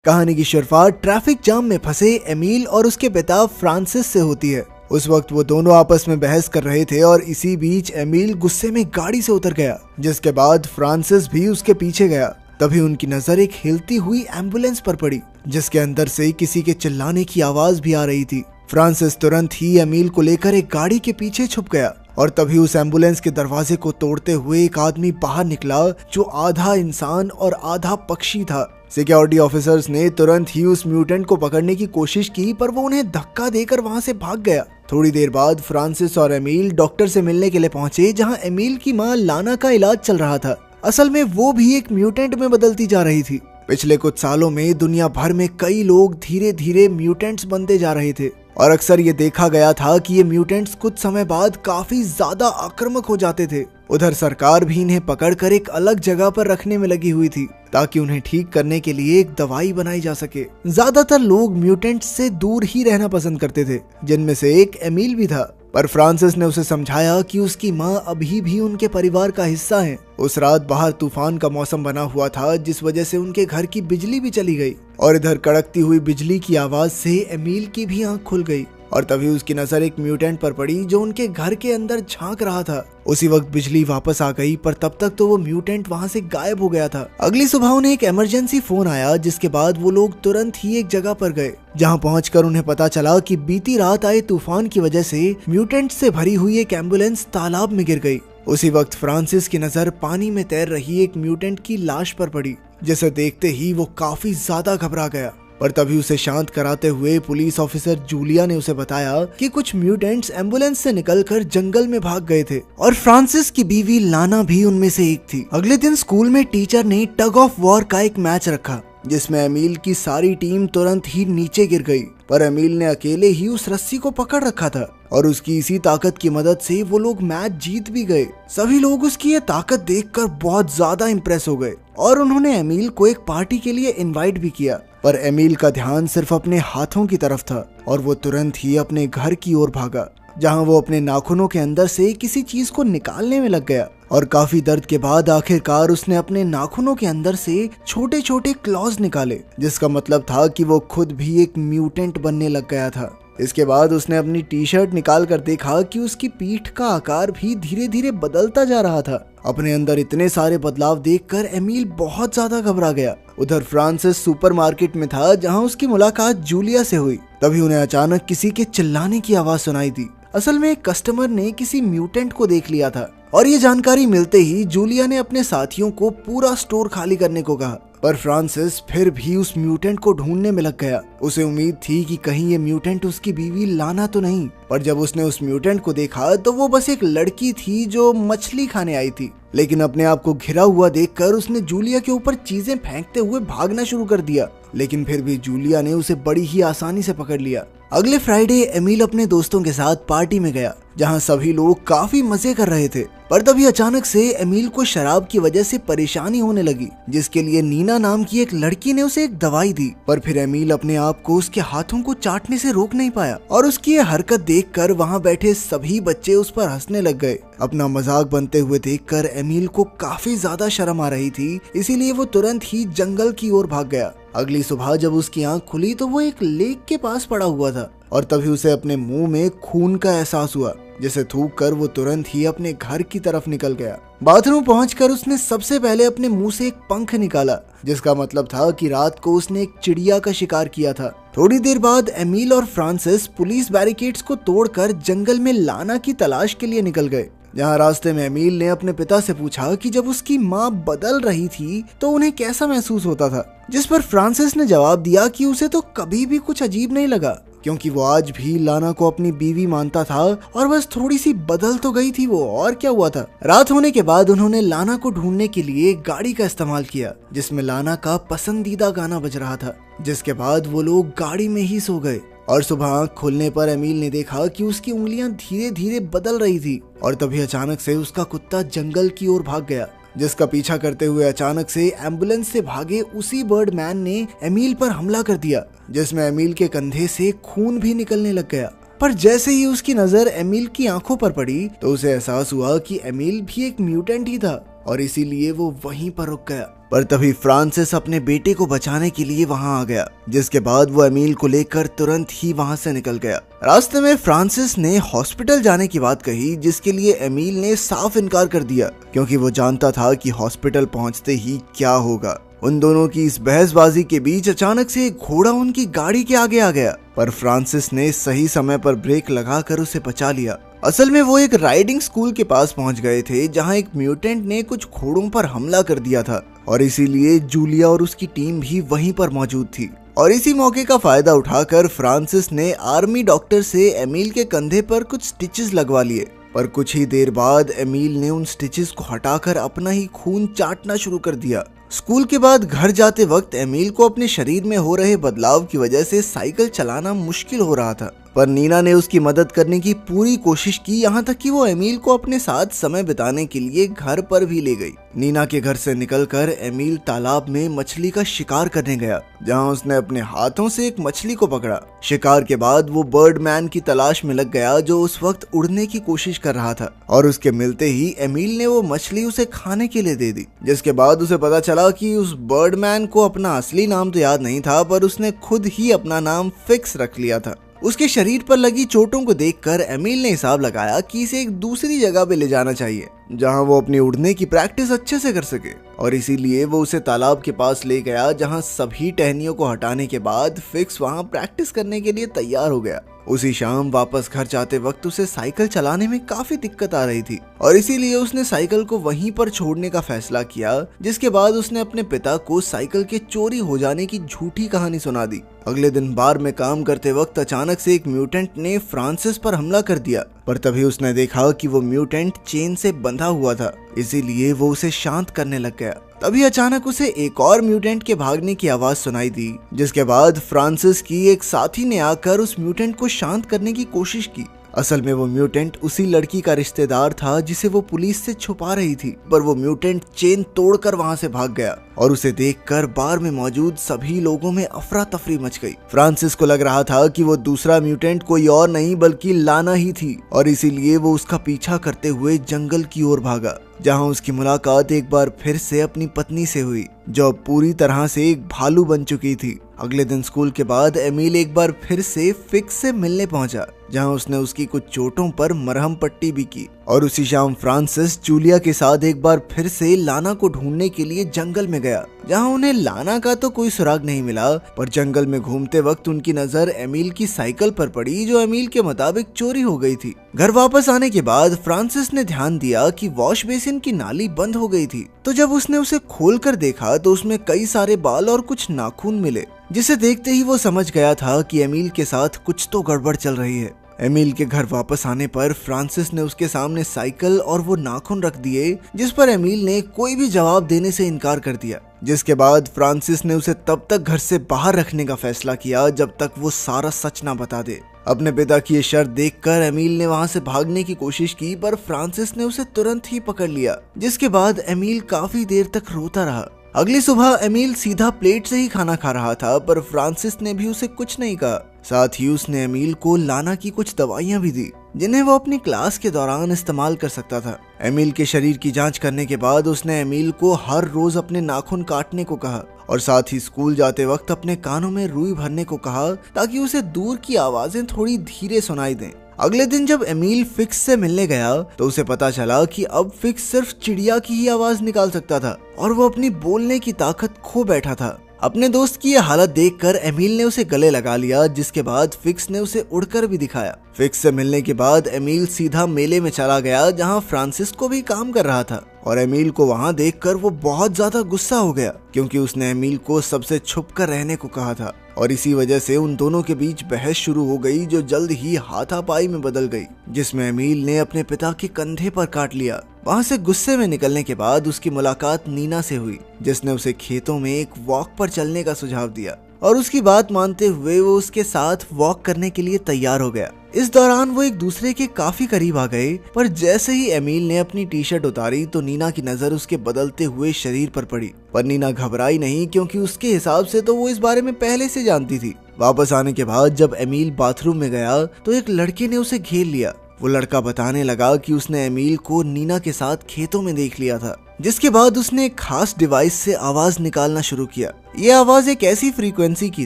कहानी की शुरुआत ट्रैफिक जाम में फंसे एमिल और उसके पिता फ्रांसिस से होती है। उस वक्त वो दोनों आपस में बहस कर रहे थे और इसी बीच एमिल गुस्से में गाड़ी से उतर गया, जिसके बाद फ्रांसिस भी उसके पीछे गया। तभी उनकी नजर एक हिलती हुई एम्बुलेंस पर पड़ी, जिसके अंदर से किसी के चिल्लाने की आवाज भी आ रही थी। फ्रांसिस तुरंत ही एमिल को लेकर एक गाड़ी के पीछे छुप गया और तभी उस एम्बुलेंस के दरवाजे को तोड़ते हुए एक आदमी बाहर निकला, जो आधा इंसान और आधा पक्षी था। सिक्योरिटी ऑफिसर्स ने तुरंत ही उस म्यूटेंट को पकड़ने की कोशिश की, पर वो उन्हें धक्का देकर वहां से भाग गया। थोड़ी देर बाद फ्रांसिस और एमिल डॉक्टर से मिलने के लिए पहुंचे, जहां एमिल की मां लाना का इलाज चल रहा था। असल में वो भी एक म्यूटेंट में बदलती जा रही थी। पिछले कुछ सालों में दुनिया भर में कई लोग धीरे धीरे म्यूटेंट्स बनते जा रहे थे और अक्सर ये देखा गया था कि ये म्यूटेंट्स कुछ समय बाद काफी ज्यादा आक्रामक हो जाते थे। उधर सरकार भी इन्हें पकड़कर एक अलग जगह पर रखने में लगी हुई थी, ताकि उन्हें ठीक करने के लिए एक दवाई बनाई जा सके। ज्यादातर लोग म्यूटेंट्स से दूर ही रहना पसंद करते थे, जिनमें से एक एमिल भी था। पर फ्रांसिस ने उसे समझाया कि उसकी मां अभी भी उनके परिवार का हिस्सा है। उस रात बाहर तूफान का मौसम बना हुआ था, जिस वजह से उनके घर की बिजली भी चली गई और इधर कड़कती हुई बिजली की आवाज से एमिल की भी आंख खुल गई और तभी उसकी नजर एक म्यूटेंट पर पड़ी, जो उनके घर के अंदर झांक रहा था। उसी वक्त बिजली वापस आ गई, पर तब तक तो वो म्यूटेंट वहां से गायब हो गया था। अगली सुबह उन्हें एक इमरजेंसी फोन आया, जिसके बाद वो लोग तुरंत ही एक जगह पर गए, जहां पहुंचकर उन्हें पता चला कि बीती रात आए तूफान की वजह से म्यूटेंट से भरी हुई एक एम्बुलेंस तालाब में गिर गई। उसी वक्त फ्रांसिस की नजर पानी में तैर रही एक म्यूटेंट की लाश पर पड़ी, जिसे देखते ही वो काफी ज्यादा घबरा गया। पर तभी उसे शांत कराते हुए पुलिस ऑफिसर जूलिया ने उसे बताया कि कुछ म्यूटेंट्स एम्बुलेंस से निकलकर जंगल में भाग गए थे और फ्रांसिस की बीवी लाना भी उनमें से एक थी। अगले दिन स्कूल में टीचर ने टग ऑफ वॉर का एक मैच रखा, जिसमें एमिल की सारी टीम तुरंत ही नीचे गिर गई, पर एमिल ने अकेले ही उस रस्सी को पकड़ रखा था और उसकी इसी ताकत की मदद से वो लोग मैच जीत भी गए। सभी लोग उसकी ये ताकत देखकर बहुत ज्यादा इम्प्रेस हो गए और उन्होंने एमिल को एक पार्टी के लिए इनवाइट भी किया। पर एमिल का ध्यान सिर्फ अपने हाथों की तरफ था और वो तुरंत ही अपने घर की ओर भागा, जहां वो अपने नाखूनों के अंदर से किसी चीज को निकालने में लग गया और काफी दर्द के बाद आखिरकार उसने अपने नाखूनों के अंदर से छोटे छोटे क्लॉज निकाले, जिसका मतलब था कि वो खुद भी एक म्यूटेंट बनने लग गया था। इसके बाद उसने अपनी टी शर्ट निकाल कर देखा कि उसकी पीठ का आकार भी धीरे धीरे बदलता जा रहा था। अपने अंदर इतने सारे बदलाव देखकर एमिल बहुत ज्यादा घबरा गया। उधर फ्रांसिस सुपरमार्केट में था, जहां उसकी मुलाकात जूलिया से हुई। तभी उन्हें अचानक किसी के चिल्लाने की आवाज सुनाई दी। असल में एक कस्टमर ने किसी म्यूटेंट को देख लिया था और ये जानकारी मिलते ही जूलिया ने अपने साथियों को पूरा स्टोर खाली करने को कहा। पर फ्रांसिस फिर भी उस म्यूटेंट को ढूंढने में लग गया। उसे उम्मीद थी कि कहीं ये म्यूटेंट उसकी बीवी लाना तो नहीं, पर जब उसने उस म्यूटेंट को देखा तो वो बस एक लड़की थी जो मछली खाने आई थी। लेकिन अपने आप को घिरा हुआ देखकर उसने जूलिया के ऊपर चीजें फेंकते हुए भागना शुरू कर दिया, लेकिन फिर भी जूलिया ने उसे बड़ी ही आसानी से पकड़ लिया। अगले फ्राइडे एमिल अपने दोस्तों के साथ पार्टी में गया, जहां सभी लोग काफी मजे कर रहे थे। पर तभी अचानक से एमिल को शराब की वजह से परेशानी होने लगी, जिसके लिए नीना नाम की एक लड़की ने उसे एक दवाई दी। पर फिर एमिल अपने आप को उसके हाथों को चाटने से रोक नहीं पाया और उसकी ये हरकत देखकर वहां बैठे सभी बच्चे उस पर हंसने लग गए। अपना मजाक बनते हुए देखकर एमिल को काफी ज्यादा शर्म आ रही थी, इसीलिए वो तुरंत ही जंगल की ओर भाग गया। अगली सुबह जब उसकी आंख खुली तो वो एक लेक के पास पड़ा हुआ था और तभी उसे अपने मुंह में खून का एहसास हुआ, जिसे थूक कर वो तुरंत ही अपने घर की तरफ निकल गया। बाथरूम पहुंचकर उसने सबसे पहले अपने मुंह से एक पंख निकाला, जिसका मतलब था कि रात को उसने एक चिड़िया का शिकार किया था। थोड़ी देर बाद एमिल और फ्रांसिस पुलिस बैरिकेड्स को तोड़कर जंगल में लाना की तलाश के लिए निकल गए। जहां रास्ते में एमिल ने अपने पिता से पूछा कि जब उसकी मां बदल रही थी तो उन्हें कैसा महसूस होता था, जिस पर फ्रांसिस ने जवाब दिया कि उसे तो कभी भी कुछ अजीब नहीं लगा, क्योंकि वो आज भी लाना को अपनी बीवी मानता था और बस थोड़ी सी बदल तो गई थी वो, और क्या हुआ था। रात होने के बाद उन्होंने लाना को ढूंढने के लिए गाड़ी का इस्तेमाल किया, जिसमें लाना का पसंदीदा गाना बज रहा था। जिसके बाद वो लोग गाड़ी में ही सो गए और सुबह आँख खुलने पर एमिल ने देखा कि उसकी उंगलियां धीरे धीरे बदल रही थी और तभी अचानक से उसका कुत्ता जंगल की ओर भाग गया, जिसका पीछा करते हुए अचानक से एम्बुलेंस से भागे उसी बर्डमैन ने एमिल पर हमला कर दिया, जिसमें एमिल के कंधे से खून भी निकलने लग गया। पर जैसे ही उसकी नजर एमिल की आंखों पर पड़ी तो उसे एहसास हुआ कि एमिल भी एक म्यूटेंट ही था और इसीलिए वो वहीं पर रुक गया। पर तभी फ्रांसिस अपने बेटे को बचाने के लिए वहां आ गया, जिसके बाद वो एमिल को लेकर तुरंत ही वहां से निकल गया। रास्ते में फ्रांसिस ने हॉस्पिटल जाने की बात कही, जिसके लिए एमिल ने साफ इनकार कर दिया, क्योंकि वो जानता था कि हॉस्पिटल पहुंचते ही क्या होगा। उन दोनों की इस बहसबाजी के बीच अचानक से एक घोड़ा उनकी गाड़ी के आगे आ गया, पर फ्रांसिस ने सही समय पर ब्रेक लगाकर उसे बचा लिया। असल में वो एक राइडिंग स्कूल के पास पहुंच गए थे, जहां एक म्यूटेंट ने कुछ घोड़ों पर हमला कर दिया था, और इसीलिए जूलिया और उसकी टीम भी वहीं पर मौजूद थी। और इसी मौके का फायदा उठाकर फ्रांसिस ने आर्मी डॉक्टर से एमिल के कंधे पर कुछ स्टिचेस लगवा लिए। पर कुछ ही देर बाद एमिल ने उन स्टिचेस को हटाकर अपना ही खून चाटना शुरू कर दिया। स्कूल के बाद घर जाते वक्त एमिल को अपने शरीर में हो रहे बदलाव की वजह से साइकिल चलाना मुश्किल हो रहा था, पर नीना ने उसकी मदद करने की पूरी कोशिश की, यहाँ तक कि वो एमिल को अपने साथ समय बिताने के लिए घर पर भी ले गई। नीना के घर से निकलकर एमिल तालाब में मछली का शिकार करने गया, जहाँ उसने अपने हाथों से एक मछली को पकड़ा। शिकार के बाद वो बर्डमैन की तलाश में लग गया, जो उस वक्त उड़ने की कोशिश कर रहा था, और उसके मिलते ही एमिल ने वो मछली उसे खाने के लिए दे दी। जिसके बाद उसे पता चला कि उस बर्डमैन को अपना असली नाम तो याद नहीं था, पर उसने खुद ही अपना नाम फिक्स रख लिया था। उसके शरीर पर लगी चोटों को देखकर एमिल ने हिसाब लगाया कि इसे एक दूसरी जगह पे ले जाना चाहिए, जहां वो अपनी उड़ने की प्रैक्टिस अच्छे से कर सके, और इसीलिए वो उसे तालाब के पास ले गया, जहां सभी टहनियों को हटाने के बाद फिक्स वहां प्रैक्टिस करने के लिए तैयार हो गया। उसी शाम वापस घर जाते वक्त उसे साइकिल चलाने में काफी दिक्कत आ रही थी, और इसीलिए उसने साइकिल को वहीं पर छोड़ने का फैसला किया, जिसके बाद उसने अपने पिता को साइकिल के चोरी हो जाने की झूठी कहानी सुना दी। अगले दिन बार में काम करते वक्त अचानक से एक म्यूटेंट ने फ्रांसिस पर हमला कर दिया, पर तभी उसने देखा कि वो म्यूटेंट चेन से बंधा हुआ था, इसीलिए वो उसे शांत करने लग गया। तभी अचानक उसे एक और म्यूटेंट के भागने की आवाज सुनाई दी, जिसके बाद फ्रांसिस की एक साथी ने आकर उस म्यूटेंट को शांत करने की कोशिश की। असल में वो म्यूटेंट उसी लड़की का रिश्तेदार था जिसे वो पुलिस से छुपा रही थी, पर वो म्यूटेंट चेन तोड़कर वहां से भाग गया, और उसे देखकर बार में मौजूद सभी लोगों में अफरा तफरी मच गई। फ्रांसिस को लग रहा था कि वो दूसरा म्यूटेंट कोई और नहीं बल्कि लाना ही थी, और इसीलिए वो उसका पीछा करते हुए जंगल की ओर भागा, जहां उसकी मुलाकात एक बार फिर से अपनी पत्नी से हुई, जो अब पूरी तरह से एक भालू बन चुकी थी। अगले दिन स्कूल के बाद एमिल एक बार फिर से फिक्स से मिलने पहुंचा, जहां उसने उसकी कुछ चोटों पर मरहम पट्टी भी की, और उसी शाम फ्रांसिस जूलिया के साथ एक बार फिर से लाना को ढूंढने के लिए जंगल में गया, जहां उन्हें लाना का तो कोई सुराग नहीं मिला, पर जंगल में घूमते वक्त उनकी नजर एमिल की साइकिल पर पड़ी, जो एमिल के मुताबिक चोरी हो गई थी। घर वापस आने के बाद फ्रांसिस ने ध्यान दिया कि वॉश बेसिन की नाली बंद हो गई थी, तो जब उसने उसे खोलकर देखा तो उसमें कई सारे बाल और कुछ नाखून मिले, जिसे देखते ही वो समझ गया था कि एमिल के साथ कुछ तो गड़बड़ चल रही है। एमिल के घर वापस आने पर फ्रांसिस ने उसके सामने साइकिल और वो नाखून रख दिए, जिस पर एमिल ने कोई भी जवाब देने से इनकार कर दिया। जिसके बाद फ्रांसिस ने उसे तब तक घर से बाहर रखने का फैसला किया जब तक वो सारा सच ना बता दे। अपने पिता की ये शर्त देखकर एमिल ने वहां से भागने की कोशिश की, पर फ्रांसिस ने उसे तुरंत ही पकड़ लिया, जिसके बाद एमिल काफी देर तक रोता रहा। अगली सुबह एमिल सीधा प्लेट से ही खाना खा रहा था, पर फ्रांसिस ने भी उसे कुछ नहीं कहा। साथ ही उसने एमिल को लाना की कुछ दवाइयां भी दी, जिन्हें वो अपनी क्लास के दौरान इस्तेमाल कर सकता था। एमिल के शरीर की जांच करने के बाद उसने एमिल को हर रोज अपने नाखून काटने को कहा, और साथ ही स्कूल जाते वक्त अपने कानों में रुई भरने को कहा, ताकि उसे दूर की आवाजें थोड़ी धीरे सुनाई दें। अगले दिन जब एमिल फिक्स से मिलने गया तो उसे पता चला कि अब फिक्स सिर्फ चिड़िया की ही आवाज निकाल सकता था, और वो अपनी बोलने की ताकत खो बैठा था। अपने दोस्त की यह हालत देखकर एमिल ने उसे गले लगा लिया, जिसके बाद फिक्स ने उसे उड़कर भी दिखाया। फिक्स से मिलने के बाद एमिल सीधा मेले में चला गया, जहां फ्रांसिस्को भी काम कर रहा था, और एमिल को वहां देखकर वो बहुत ज्यादा गुस्सा हो गया, क्योंकि उसने एमिल को सबसे छुप कर रहने को कहा था, और इसी वजह से उन दोनों के बीच बहस शुरू हो गई, जो जल्द ही हाथापाई में बदल गई, जिसमें एमिल ने अपने पिता के कंधे पर काट लिया। वहां से गुस्से में निकलने के बाद उसकी मुलाकात नीना से हुई, जिसने उसे खेतों में एक वॉक पर चलने का सुझाव दिया, और उसकी बात मानते हुए वो उसके साथ वॉक करने के लिए तैयार हो गया। इस दौरान वो एक दूसरे के काफी करीब आ गए, पर जैसे ही एमिल ने अपनी टी शर्ट उतारी तो नीना की नजर उसके बदलते हुए शरीर पर पड़ी, पर नीना घबराई नहीं, क्योंकि उसके हिसाब से तो वो इस बारे में पहले से जानती थी। वापस आने के बाद जब एमिल बाथरूम में गया तो एक लड़के ने उसे घेर लिया। वो लड़का बताने लगा कि उसने एमिल को नीना के साथ खेतों में देख लिया था, जिसके बाद उसने एक खास डिवाइस से आवाज निकालना शुरू किया। ये आवाज एक ऐसी फ्रीक्वेंसी की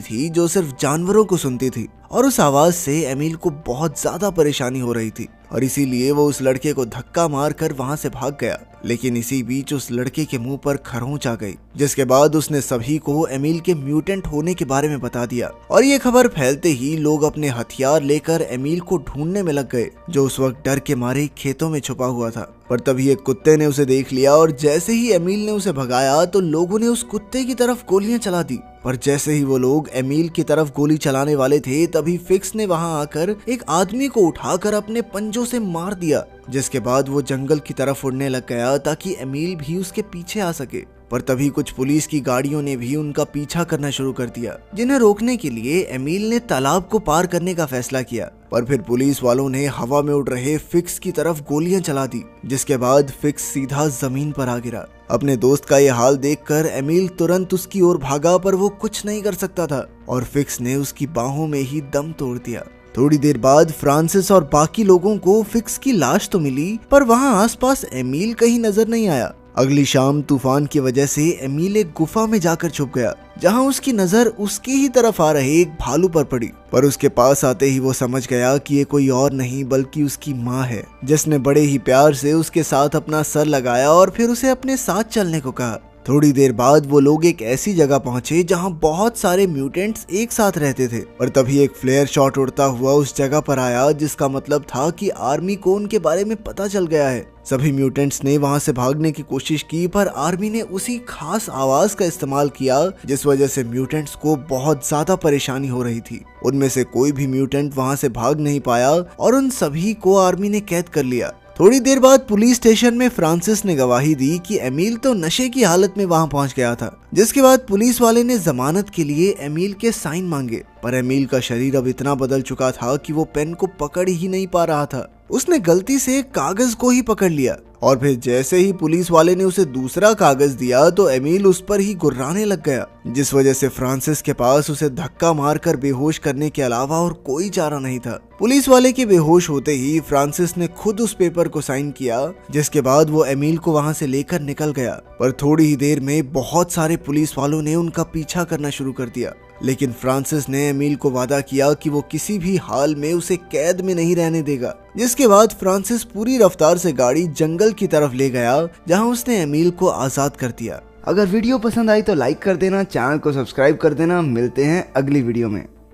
थी जो सिर्फ जानवरों को सुनती थी और उस आवाज से एमिल को बहुत ज्यादा परेशानी हो रही थी और इसीलिए वो उस लड़के को धक्का मार कर वहां से भाग गया। लेकिन इसी बीच उस लड़के के मुंह पर खरोंच आ गई, जिसके बाद उसने सभी को एमिल के म्यूटेंट होने के बारे में बता दिया और ये खबर फैलते ही लोग अपने हथियार लेकर एमिल को ढूंढने में लग गए, जो उस वक्त डर के मारे खेतों में छुपा हुआ था। पर तभी एक कुत्ते ने उसे देख लिया और जैसे ही एमिल ने उसे भगाया तो लोगों ने उस कुत्ते की तरफ गोलियां चला दी। पर जैसे ही वो लोग एमिल की तरफ गोली चलाने वाले थे तभी फिक्स ने वहां आकर एक आदमी को उठाकर अपने पंजों से मार दिया, जिसके बाद वो जंगल की तरफ उड़ने लग गया ताकि एमिल भी उसके पीछे आ सके। पर तभी कुछ पुलिस की गाड़ियों ने भी उनका पीछा करना शुरू कर दिया, जिन्हें रोकने के लिए एमिल ने तालाब को पार करने का फैसला किया। पर फिर पुलिस वालों ने हवा में उड़ रहे फिक्स की तरफ गोलियां चला दी, जिसके बाद फिक्स सीधा जमीन पर आ गिरा। अपने दोस्त का ये हाल देखकर एमिल तुरंत उसकी ओर भागा, पर वो कुछ नहीं कर सकता था और फिक्स ने उसकी बाहों में ही दम तोड़ दिया। थोड़ी देर बाद फ्रांसिस और बाकी लोगों को फिक्स की लाश तो मिली, पर वहां आसपास एमिल कहीं नजर नहीं आया। अगली शाम तूफान की वजह से एमिल एक गुफा में जाकर छुप गया, जहां उसकी नजर उसकी ही तरफ आ रहे एक भालू पर पड़ी। पर उसके पास आते ही वो समझ गया कि ये कोई और नहीं बल्कि उसकी माँ है, जिसने बड़े ही प्यार से उसके साथ अपना सर लगाया और फिर उसे अपने साथ चलने को कहा। थोड़ी देर बाद वो लोग एक ऐसी जगह पहुंचे जहां बहुत सारे म्यूटेंट्स एक साथ रहते थे। और तभी एक फ्लेयर शॉट उड़ता हुआ उस जगह पर आया, जिसका मतलब था कि आर्मी को उनके बारे में पता चल गया है। सभी म्यूटेंट्स ने वहां से भागने की कोशिश की, पर आर्मी ने उसी खास आवाज का इस्तेमाल किया जिस वजह से म्यूटेंट्स को बहुत ज्यादा परेशानी हो रही थी। उनमें से कोई भी म्यूटेंट वहां से भाग नहीं पाया और उन सभी को आर्मी ने कैद कर लिया। थोड़ी देर बाद पुलिस स्टेशन में फ्रांसिस ने गवाही दी कि एमिल तो नशे की हालत में वहां पहुंच गया था, जिसके बाद पुलिस वाले ने जमानत के लिए एमिल के साइन मांगे। पर एमिल का शरीर अब इतना बदल चुका था कि वो पेन को पकड़ ही नहीं पा रहा था। उसने गलती से कागज को ही पकड़ लिया और फिर जैसे ही पुलिस वाले ने उसे दूसरा कागज दिया तो एमिल उस पर ही गुर्राने लग गया, जिस वजह से फ्रांसिस के पास उसे धक्का मारकर बेहोश करने के अलावा और कोई चारा नहीं था। पुलिस वाले के बेहोश होते ही फ्रांसिस ने खुद उस पेपर को साइन किया, जिसके बाद वो एमिल को वहां से लेकर निकल गया। पर थोड़ी ही देर में बहुत सारे पुलिस वालों ने उनका पीछा करना शुरू कर दिया, लेकिन फ्रांसिस ने एमिल को वादा किया कि वो किसी भी हाल में उसे कैद में नहीं रहने देगा। जिसके बाद फ्रांसिस पूरी रफ्तार से गाड़ी जंगल की तरफ ले गया, जहां उसने एमिल को आजाद कर दिया। अगर वीडियो पसंद आई तो लाइक कर देना, चैनल को सब्सक्राइब कर देना। मिलते हैं अगली वीडियो में।